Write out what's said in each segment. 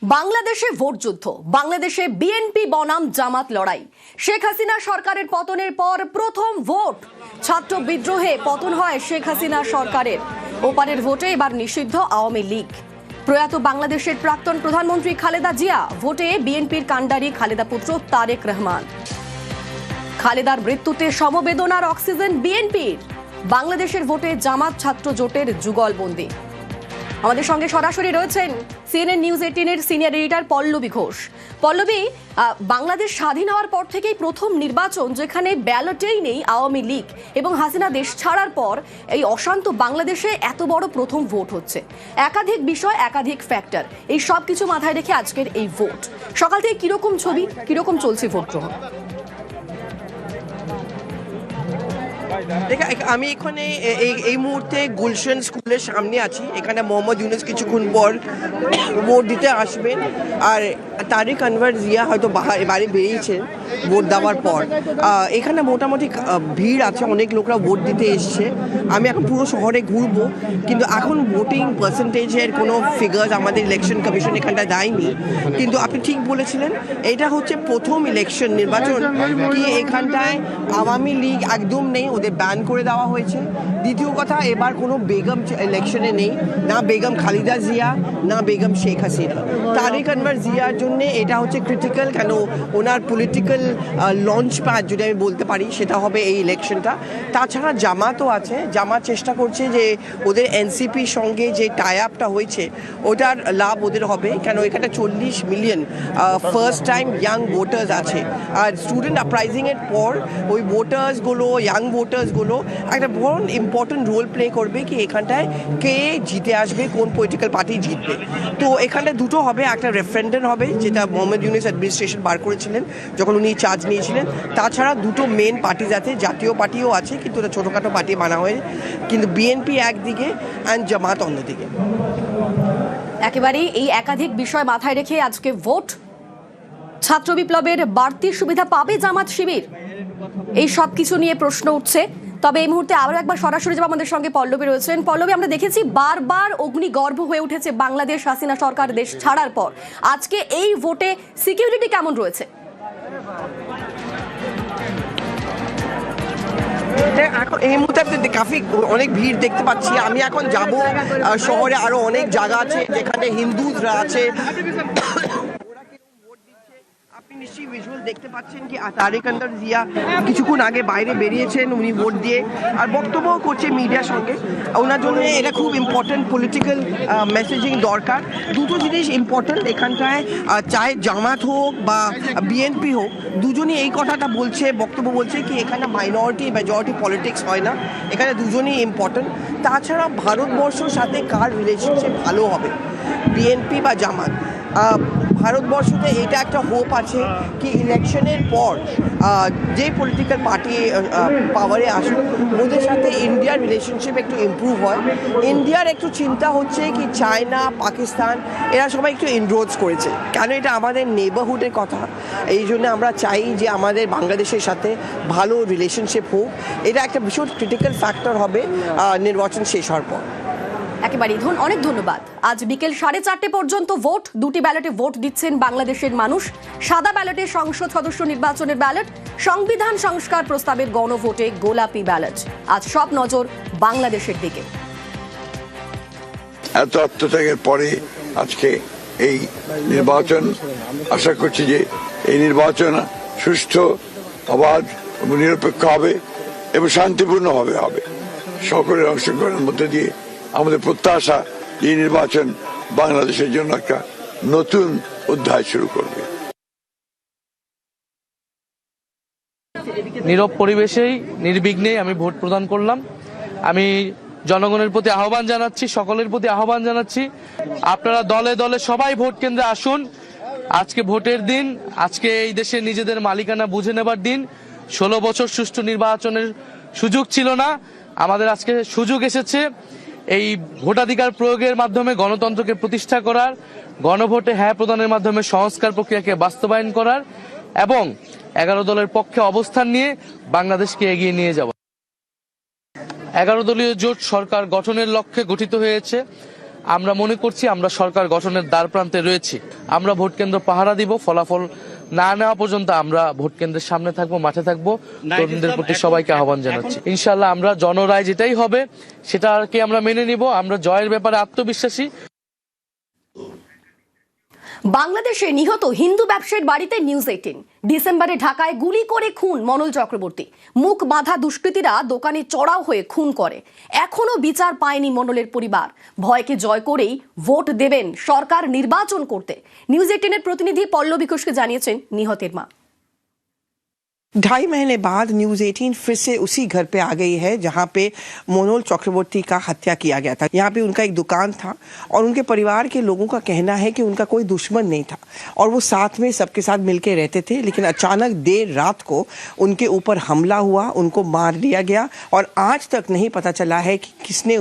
বাংলাদেশে ভোট যুদ্ধ, বাংলাদেশে বিএনপি বনাম জামাত লড়াই। শেখ হাসিনা সরকারের পতনের পর প্রথম ভোট, ছাত্র বিদ্রোহে পতন হয় শেখ হাসিনা সরকারের। ওপারের ভোটে এবার নিষিদ্ধ আওয়ামী লীগ। প্রয়াত বাংলাদেশের প্রাক্তন প্রধানমন্ত্রী খালেদা জিয়া, ভোটে বিএনপির কাণ্ডারি খালেদা পুত্র তারেক রহমান। খালেদার মৃত্যুতে সমবেদনার অক্সিজেন বিএনপির। বাংলাদেশের ভোটে জামাত ছাত্র জোটের যুগলবন্দি। আমাদের সঙ্গে সরাসরি রয়েছেন সিএনএন নিউজ 18-এর সিনিয়র এডিটর পল্লবী ঘোষ। পল্লবী, বাংলাদেশ স্বাধীন হওয়ার পর থেকেই প্রথম নির্বাচন যেখানে ব্যালটেই নেই আওয়ামী লীগ, এবং হাসিনা দেশ ছাড়ার পর এই অশান্ত বাংলাদেশে এত বড় প্রথম ভোট হচ্ছে। একাধিক বিষয়, একাধিক ফ্যাক্টর, এই সব কিছু মাথায় রেখে আজকের এই ভোট। সকাল থেকে কিরকম ছবি, কিরকম চলছে ভোট গ্রহণ? আমি এখানে এই মুহূর্তে গুলশান স্কুলের সামনে আছি। এখানে মোহাম্মদ ইউনুস কিছুক্ষণ পর ভোট দিতে আসবেন, আর তারেক আনওয়ার জিয়া হয়তো বাড়ি বেরিয়েছেন ভোট দেওয়ার পর। এখানে মোটামুটি ভিড় আছে, অনেক লোকরা ভোট দিতে এসছে। আমি এখন পুরো শহরে ঘুরবো, কিন্তু এখন ভোটিং পার্সেন্টেজের কোনো ফিগার্স আমাদের ইলেকশন কমিশন এখানটায় দেয়নি। কিন্তু আপনি ঠিক বলেছিলেন, এটা হচ্ছে প্রথম ইলেকশন নির্বাচন কি এখানটায় আওয়ামী লীগ একদম নেই, ওদের ব্যান করে দেওয়া হয়েছে। দ্বিতীয় কথা, এবার কোনো বেগম ইলেকশনে নেই, না বেগম খালেদা জিয়া, না বেগম শেখ হাসিনা। তারেক আনওয়ার জিয়ার জন্য এটা হচ্ছে ক্রিটিক্যাল, কেন ওনার পলিটিক্যাল লঞ্চ প্যাড যদি আমি বলতে পারি সেটা হবে এই ইলেকশনটা। তাছাড়া জামাতও আছে, জামাত চেষ্টা করছে যে ওদের এনসিপির সঙ্গে যে টাই আপটা হয়েছে ওটার লাভ ওদের হবে, কেন এখানে 40 million first time young voters আছে। আর স্টুডেন্ট আপরাইজিংয়ের পর ওই ভোটার্সগুলো, ইয়াং ভোটার্সগুলো একটা বড় ইম্পর্টেন্ট রোল প্লে করবে কি এখানটায় কে জিতে আসবে, কোন পলিটিক্যাল পার্টি জিতবে। তো এখানটায় দুটো হবে, একটা রেফারেন্ডাম হবে যেটা মোহাম্মদ ইউনুস অ্যাডমিনিস্ট্রেশন বার করেছিলেন যখন উনি চার্জ নিয়েছিলেন। তাছাড়া দুটো মেন পার্টিজ আছে, জাতীয় পার্টিও আছে কিন্তু ওটা ছোটোখাটো পার্টি বানা হয়, কিন্তু বিএনপি একদিকে অ্যান্ড জামাত অন্যদিকে। একেবারেই এই একাধিক বিষয় মাথায় রেখে আজকে ভোট। ছাত্র বিপ্লবের বাড়তি সুবিধা পাবে জামাত শিবির, এই সব কিছু নিয়ে প্রশ্ন উঠছে। তবে এই মুহূর্তে আবার একবার সরাসরি যাবো, আমাদের সঙ্গে পল্লবী রয়েছেন। পল্লবী, আমরা দেখেছি বারবার অগ্নিগর্ভ হয়ে উঠেছে বাংলাদেশ হাসিনা সরকার দেশ ছাড়ার পর। আজকে এই ভোটে সিকিউরিটি কেমন রয়েছে? এখন এই মুহূর্তে অনেক ভিড় দেখতে পাচ্ছি। আমি এখন যাব শহরে, আরো অনেক জায়গা আছে যেখানে হিন্দুরা আছে। আপনি নিশ্চয়ই ভিজুয়াল দেখতে পাচ্ছেন কি তারেক আনওয়ার জিয়া কিছুক্ষণ আগে বাইরে বেরিয়েছেন, উনি ভোট দিয়ে আর বক্তব্য করছে মিডিয়ার সঙ্গে। ওনার জন্য এটা খুব ইম্পর্টেন্ট পলিটিক্যাল মেসেজিং দরকার। দুটো জিনিস ইম্পর্টেন্ট এখানটায়, চাहे জামাত হোক বা বিএনপি হোক, দুজনই এই কথাটা বলছে, বক্তব্য বলছে কি এখানে মাইনরিটি মেজরিটি পলিটিক্স হয় না, এখানে দুজনই ইম্পর্টেন্ট। তাছাড়া ভারতবর্ষের সাথে কার রিলেশনশিপ ভালো হবে, বিএনপি বা জামাত। ভারতবর্ষতে এটা একটা হোপ আছে কি ইলেকশনের পর যে পলিটিক্যাল পার্টি পাওয়ারে আসুক ওদের সাথে ইন্ডিয়ার রিলেশনশিপ একটু ইমপ্রুভ হয়। ইন্ডিয়ার একটু চিন্তা হচ্ছে কি চায়না, পাকিস্তান এরা সবাই একটু ইনরোডস করেছে, কেন এটা আমাদের নেবারহুডের কথা। এই জন্য আমরা চাই যে আমাদের বাংলাদেশের সাথে ভালো রিলেশনশিপ হোক। এটা একটা ভীষণ ক্রিটিক্যাল ফ্যাক্টর হবে নির্বাচন শেষ হওয়ার পর। একেবারেই অনেক ধন্যবাদ। আজ বিকেল 4:30 পর্যন্ত ভোট, দুটি ব্যালটে ভোট দিচ্ছেন বাংলাদেশের মানুষ। সাদা ব্যালটে সংসদ সদস্য নির্বাচনের ব্যালট, সংবিধান সংস্কার প্রস্তাবের গণভোটে গোলাপি ব্যালট। আজ সব নজর বাংলাদেশের দিকে। এত আত্মত্যাগের পরে আজকে এই নির্বাচন, আশা করছি যে এই নির্বাচন সুষ্ঠু, অবাধ এবং নিরপেক্ষ হবে এবং শান্তিপূর্ণভাবে হবে। সকলের অংশগ্রহণের মধ্যে দিয়ে আমাদের প্রত্যাশা এই নির্বাচন বাংলাদেশের জন্য একটা নতুন অধ্যায় শুরু করবে। নীরব পরিবেশেই নির্বিঘ্নেই আমি ভোট প্রদান করলাম। আমি জনগণের প্রতি আহ্বান জানাচ্ছি, সকলের প্রতি আহ্বান জানাচ্ছি, আপনারা দলে দলে সবাই ভোট কেন্দ্রে আসুন। আজকে ভোটের দিন, আজকে এই দেশের নিজেদের মালিকানা বুঝে নেবার দিন। 16 বছর সুষ্ঠু নির্বাচনের সুযোগ ছিল না, আমাদের আজকে সুযোগ এসেছে এই ভোটাধিকার প্রয়োগের মাধ্যমে গণতন্ত্রকে প্রতিষ্ঠা করার, গণভোটে হ্যাঁ প্রদানের মাধ্যমে সংস্কার প্রক্রিয়াকে বাস্তবায়ন করার এবং 11 দলের পক্ষে অবস্থান নিয়ে বাংলাদেশকে এগিয়ে নিয়ে যাওয়া। 11 দলীয় জোট সরকার গঠনের লক্ষ্যে গঠিত হয়েছে। আমরা মনে করছি আমরা সরকার গঠনের দ্বার প্রান্তে রয়েছি। আমরা ভোট কেন্দ্র পাহারা দিব, ফলাফল না নেওয়া পর্যন্ত আমরা ভোট কেন্দ্রের সামনে থাকবো, মাঠে থাকবো। তরুণদের প্রতি সবাইকে আহ্বান জানাচ্ছি। ইনশাআল্লাহ আমরা জনরায় যেটাই হবে সেটাকে আমরা মেনে নিব। আমরা জয়ের ব্যাপারে আত্মবিশ্বাসী। বাংলাদেশে নিহত হিন্দু ব্যবসায়ীর বাড়িতে নিউজ 18। ডিসেম্বরে ঢাকায় গুলি করে খুন মনোল চক্রবর্তী। মুখ বাঁধা দুষ্কৃতীরা দোকানে চড়াও হয়ে খুন করে। এখনো বিচার পায়নি মনোলের পরিবার। ভয়কে জয় করেই ভোট দেবেন সরকার নির্বাচন করতে। নিউজ 18 এর প্রতিনিধি পল্লবী ঘোষকে জানিয়েছেন নিহতের মা। 2.5 महीने बाद न्यूज 18 फिर से उसी घर पे आ गई है जहां पे मोनोल चक्रवर्ती का हत्या किया गया था। यहाँ पे उनका एक दुकान था और उनके परिवार के लोगों का कहना है कि उनका कोई दुश्मन नहीं था और वो साथ में सबके साथ मिलके रहते थे। लेकिन अचानक देर रात को उनके ऊपर हमला हुआ, उनको मार दिया गया और आज तक नहीं पता चला है कि किसने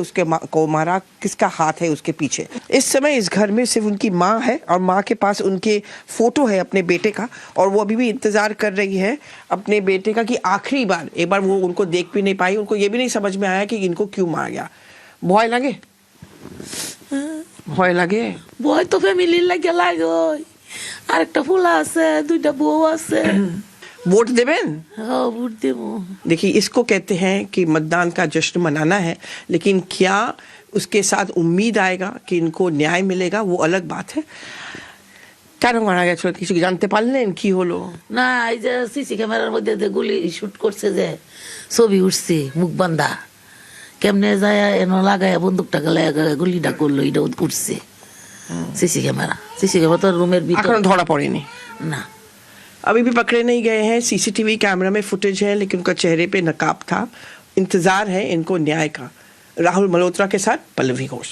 को मारा, किसका हाथ है उसके पीछे। इस समय इस घर में सिर्फ उनकी माँ है और माँ के पास उनके फोटो है अपने बेटे का और वो अभी भी इंतजार कर रही है अपने बेटे का कि आखिरी बार एक बार वो उनको देख भी नहीं पाई। उनको ये भी नहीं समझ में आया कि इनको क्यों मारा गया। भय लगे, ভয় লাগে। ভয় তো ফ্যামিলির লাগে লাগে। আরেকটা ফুলা আছে, দুইটা বউ আছে। वोट देवेन? হ্যাঁ, ভোট দেবো। देखिए, इसको कहते हैं कि मतदान का जश्न मनाना है, लेकिन क्या उसके साथ उम्मीद आएगा कि इनको न्याय मिलेगा, वो अलग बात है। কেন মারা গেছিল কিছু জানতে পারলেন? কি হলো? না, এই যে সিসি ক্যামেরার মধ্যে যে গুলি শুট করছে, যে ছবি উঠছে মুখ বান্ধা, কেমনে যায় এন লাগায় বন্দুকটাকে লাগায় গুলিটা করলো, এটা উঠছে সিসি ক্যামেরা তো রুমের ভিতরে এখনো ধরা পড়েনি না। अभी भी पकड़े नहीं गए हैं। सीसीटीवी कैमरा में फुटेज है लेकिन उनका चेहरे पे नकाब था। इंतजार है इनको न्याय का। राहुल मल्होत्रा के साथ पल्लवी घोष।